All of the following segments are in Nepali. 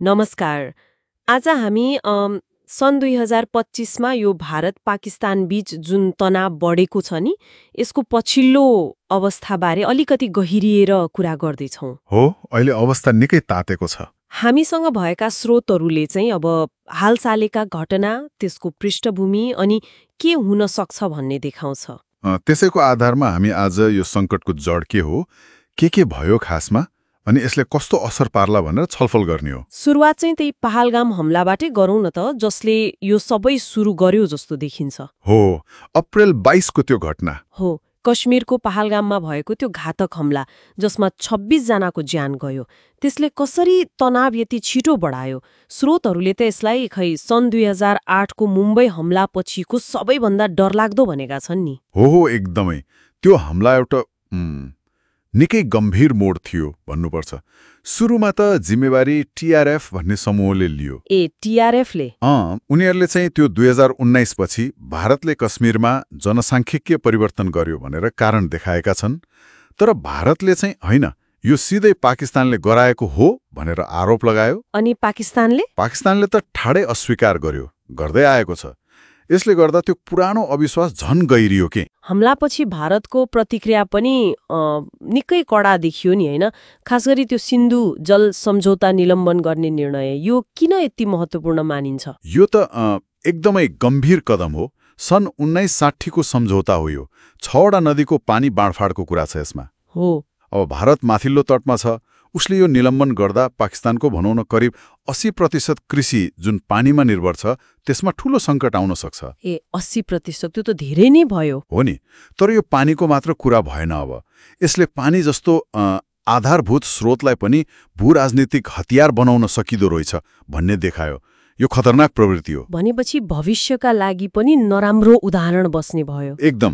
नमस्कार। आज हामी सन् 2025मा यो भारत पाकिस्तान बीच जुन तनाव बढेको छ नि यसको पछिल्लो अवस्थाबारे अलिकति गहिरिएर कुरा गर्दैछौँ। हो, अहिले अवस्था निकै तातेको छ। हामीसँग भएका स्रोतहरूले चाहिँ अब हालसालेका घटना, त्यसको पृष्ठभूमि अनि के हुन सक्छ भन्ने देखाउँछ। त्यसैको आधारमा हामी आज यो सङ्कटको जड के हो, के भयो खासमा, अनि यसले कस्तो असर पार्ला भनेर छलफल गर्ने हो। सुरुवात चाहिँ त्यही पहलगाम हमलाबाटै गरौँ न त, जसले यो सबै सुरु गर्यो जस्तो देखिन्छ। हो, अप्रिल 22 को त्यो घटना हो, कश्मीरको पहलगाममा भएको त्यो घातक हमला जसमा 26 जनाको ज्यान गयो, त्यसले कसरी तनाव यति छिटो बढायो? स्रोतहरूले त यसलाई खै सन् 2008 को मुम्बई हमलापछिको सबैभन्दा डरलाग्दो भनेका छन् नि। हो, एकदमै। त्यो हमला एउटा निकै गम्भीर मोड थियो भन्नुपर्छ। सुरुमा त जिम्मेवारी टीआरएफ भन्ने समूहले लियो। टीआरएफले? उनीहरूले चाहिँ त्यो 2019 पछि भारतले कश्मीरमा जनसाङ्ख्यिकीय परिवर्तन गर्यो भनेर कारण देखाएका छन्। तर भारतले चाहिँ होइन, यो सिधै पाकिस्तानले गराएको हो भनेर आरोप लगायो। अनि पाकिस्तानले त ठाडै अस्वीकार गर्यो, गर्दै आएको छ। यसले गर्दा त्यो पुरानो अविश्वास झन गहिरियो के। हमलापछि भारतको प्रतिक्रिया पनि निकै कडा देखियो नि, होइन? खास गरी त्यो सिन्धु जल सम्झौता निलम्बन गर्ने निर्णय यो किन यति महत्त्वपूर्ण मानिन्छ? यो त एकदमै गम्भीर कदम हो। सन् 1960 को सम्झौता हो यो। 6वटा नदीको पानी बाँडफाँडको कुरा छ यसमा। हो, अब भारत माथिल्लो तटमा छ। उसले यो निलम्बन गर्दा पाकिस्तानको भनौँ न करिब 80% कृषि जुन पानीमा निर्भर छ त्यसमा ठूलो सङ्कट आउन सक्छ। 80% त्यो त धेरै नै भयो। हो नि, तर यो पानीको मात्र कुरा भएन। अब यसले पानी जस्तो आधारभूत स्रोतलाई पनि भूराजनीतिक हतियार बनाउन सकिँदो रहेछ भन्ने देखायो। यो खतरनाक प्रवृत्ति हो। भनेपछि भविष्यका लागि पनि नराम्रो उदाहरण बस्ने भयो। एकदम।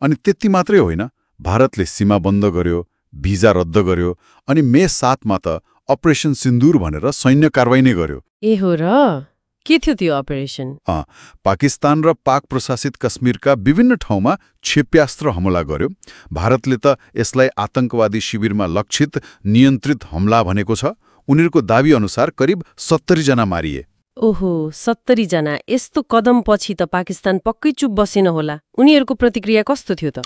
अनि त्यति मात्रै होइन, भारतले सीमा बन्द गर्यो, भिजा रद्द गर्यो, अनि मे 7 मा त अपरेसन सिन्दूर भनेर सैन्य कारवाही नै गर्यो। हो र के थियो त्यो अपरेसन? पाकिस्तान र पाक प्रशासित कश्मीरका विभिन्न ठाउँमा क्षेप्यास्त्र हमला गर्यो। भारतले त यसलाई आतंकवादी शिविरमा लक्षित नियन्त्रित हमला भनेको छ। उनीहरूको दाबी अनुसार करिब 70 जना मारिए। ओहो, 70 जना। यस्तो कदमपछि त पाकिस्तान पक्कै चुप बसेन होला। उनीहरूको प्रतिक्रिया कस्तो थियो त?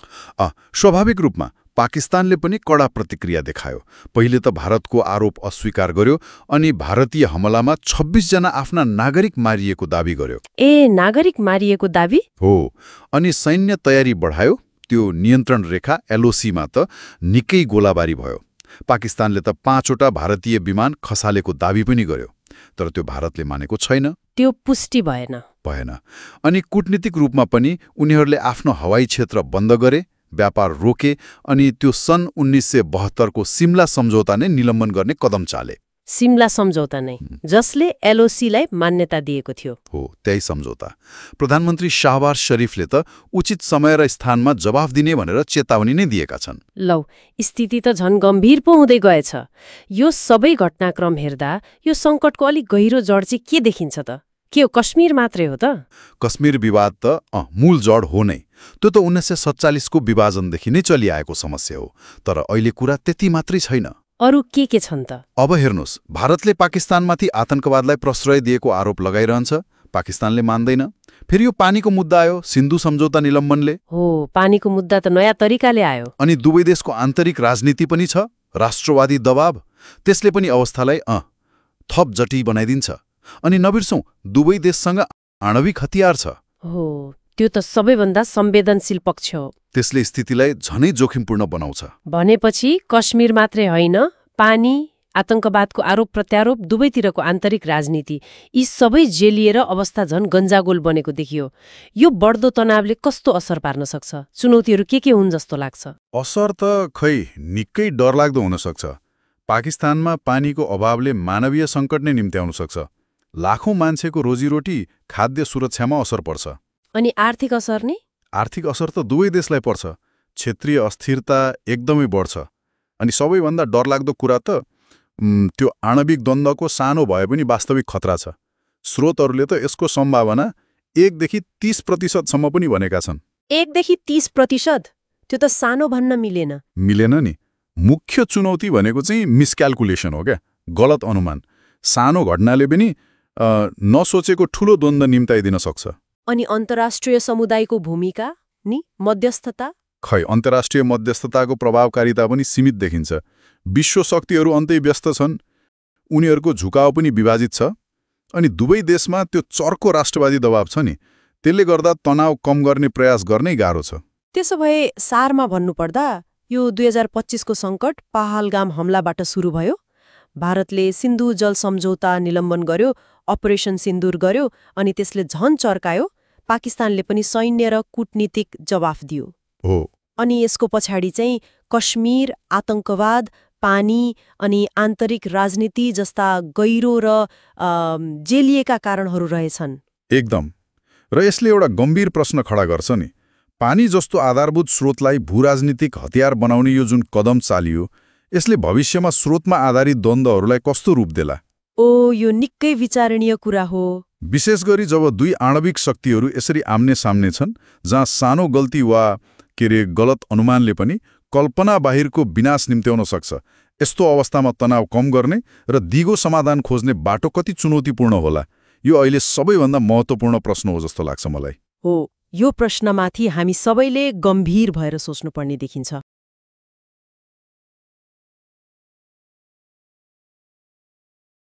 स्वाभाविक रूपमा पाकिस्तानले पनि कडा प्रतिक्रिया देखायो। पहिले त भारतको आरोप अस्वीकार गर्यो, अनि भारतीय हमलामा 26 जना आफ्ना नागरिक मारिएको दाबी गर्यो। नागरिक मारिएको दाबी? हो, अनि सैन्य तयारी बढायो। त्यो नियन्त्रण रेखा एलओसीमा त निकै गोलाबारी भयो। पाकिस्तानले त 5वटा भारतीय विमान खसालेको दाबी पनि गर्यो, तर त्यो भारतले मानेको छैन। त्यो पुष्टि भएन। अनि कूटनीतिक रूपमा पनि उनीहरूले आफ्नो हवाई क्षेत्र बन्द गरे, व्यापार रोके, अनि त्यो सन् 1972 को सिमला सम्झौता नै निलम्बन गर्ने कदम चाले। सिमला सम्झौता नै, जसले एलओसीलाई मान्यता दिएको थियो। हो, त्यही सम्झौता। प्रधानमन्त्री शाहबाज शरीफले त उचित समय र स्थानमा जवाफ दिने भनेर चेतावनी नै दिएका छन्। लौ, स्थिति त झन गम्भीर पो हुँदै गएछ। यो सबै घटनाक्रम हेर्दा यो सङ्कटको अलिक गहिरो जड चाहिँ के देखिन्छ त? के हो, कश्मीर मात्रै हो त? कश्मीर विवाद त मूल जड हो नै। त्यो त 1947 को विभाजनदेखि नै चलिआएको समस्या हो। तर अहिले कुरा त्यति मात्रै छैन। अरू के छन् त? अब हेर्नुहोस्, भारतले पाकिस्तानमाथि आतंकवादलाई प्रश्रय दिएको आरोप लगाइरहन्छ। पाकिस्तानले मान्दैन। फेरि यो पानीको मुद्दा आयो, सिन्धु सम्झौता निलम्बनले। हो, पानीको मुद्दा त नयाँ तरिकाले आयो। अनि दुवै देशको आन्तरिक राजनीति पनि छ, राष्ट्रवादी दबाव। त्यसले पनि अवस्थालाई थप जटिल बनाइदिन्छ। अनि नबिर्सौं, दुवै देशसँग आणविक हतियार छ। हो, त्यो त सबैभन्दा संवेदनशील पक्ष हो। त्यसले स्थितिलाई झनै जोखिमपूर्ण बनाउँछ। भनेपछि कश्मीर मात्रै होइन, पानी, आतंकवादको आरोप प्रत्यारोप, दुवैतिरको आन्तरिक राजनीति, यी सबै जेलिएर अवस्था झन गन्जागोल बनेको देखियो। यो बढ्दो तनावले कस्तो असर पार्न सक्छ? चुनौतीहरू के हुन् जस्तो लाग्छ? असर त खै निकै डरलाग्दो हुन सक्छ। पाकिस्तानमा पानीको अभावले मानवीय सङ्कट नै निम्त्याउन सक्छ। लाखौं मान्छेको रोजीरोटी, खाद्य सुरक्षामा असर पर्छ। अनि आर्थिक असर नि? आर्थिक असर त दुवै देशलाई पर्छ। क्षेत्रीय अस्थिरता एकदमै बढ्छ। अनि सबैभन्दा डरलाग्दो कुरा त त्यो आणविक द्वन्द्वको सानो भए पनि वास्तविक खतरा छ। स्रोतहरूले त यसको सम्भावना 1 देखि 30% सम्म पनि भनेका छन्। 1 देखि 30%? त्यो त सानो भन्न मिलेन नि। मुख्य चुनौती भनेको चाहिँ मिसक्याल्कुलेसन हो क्या, गलत अनुमान। सानो घटनाले पनि नसोचेको ठूलो द्वन्द्व निम्ताइदिन सक्छ। अनि अन्तर्राष्ट्रिय समुदायको भूमिका नि मध्यस्थता? खै, अन्तर्राष्ट्रिय मध्यस्थताको प्रभावकारिता पनि सीमित देखिन्छ। विश्व शक्तिहरू अन्तै व्यस्त छन्, उनीहरूको झुकाव पनि विभाजित छ, अनि दुवै देशमा त्यो चर्को राष्ट्रवादी दबाव छ नि, त्यसले गर्दा तनाव कम गर्ने प्रयास गर्नै गाह्रो छ। त्यसो भए सारमा भन्नुपर्दा यो 2025 को सङ्कट पहलगाम हमलाबाट सुरु भयो। भारतले सिन्धु जल सम्झौता निलम्बन गर्यो, अपरेसन सिन्दूर गर्यो, अनि त्यसले झन चर्कायो। पाकिस्तानले पनि सैन्य र कूटनीतिक जवाफ दियो। हो। अनि यसको पछाडि चाहिँ कश्मीर, आतंकवाद, पानी अनि आन्तरिक राजनीति जस्ता गहिरो र जेलिएका कारणहरू रहेछन्। एकदम। र यसले एउटा गम्भीर प्रश्न खडा गर्छ नि, पानी जस्तो आधारभूत स्रोतलाई भूराजनीतिक हतियार बनाउने यो जुन कदम चालियो, यसले भविष्यमा स्रोतमा आधारित द्वन्द्वहरूलाई कस्तो रूप देला? ओ, यो निकै विचारणीय कुरा हो। विशेष गरी जब दुई आणविक शक्तिहरू यसरी आम्ने सामने छन्, जहाँ सानो गल्ती वा गलत अनुमानले पनि कल्पना बाहिरको विनाश निम्त्याउन सक्छ। यस्तो अवस्थामा तनाव कम गर्ने र दिगो समाधान खोज्ने बाटो कति चुनौतीपूर्ण होला, यो अहिले सबैभन्दा महत्त्वपूर्ण प्रश्न हो जस्तो लाग्छ मलाई। हो, यो प्रश्नमाथि हामी सबैले गम्भीर भएर सोच्नुपर्ने देखिन्छ।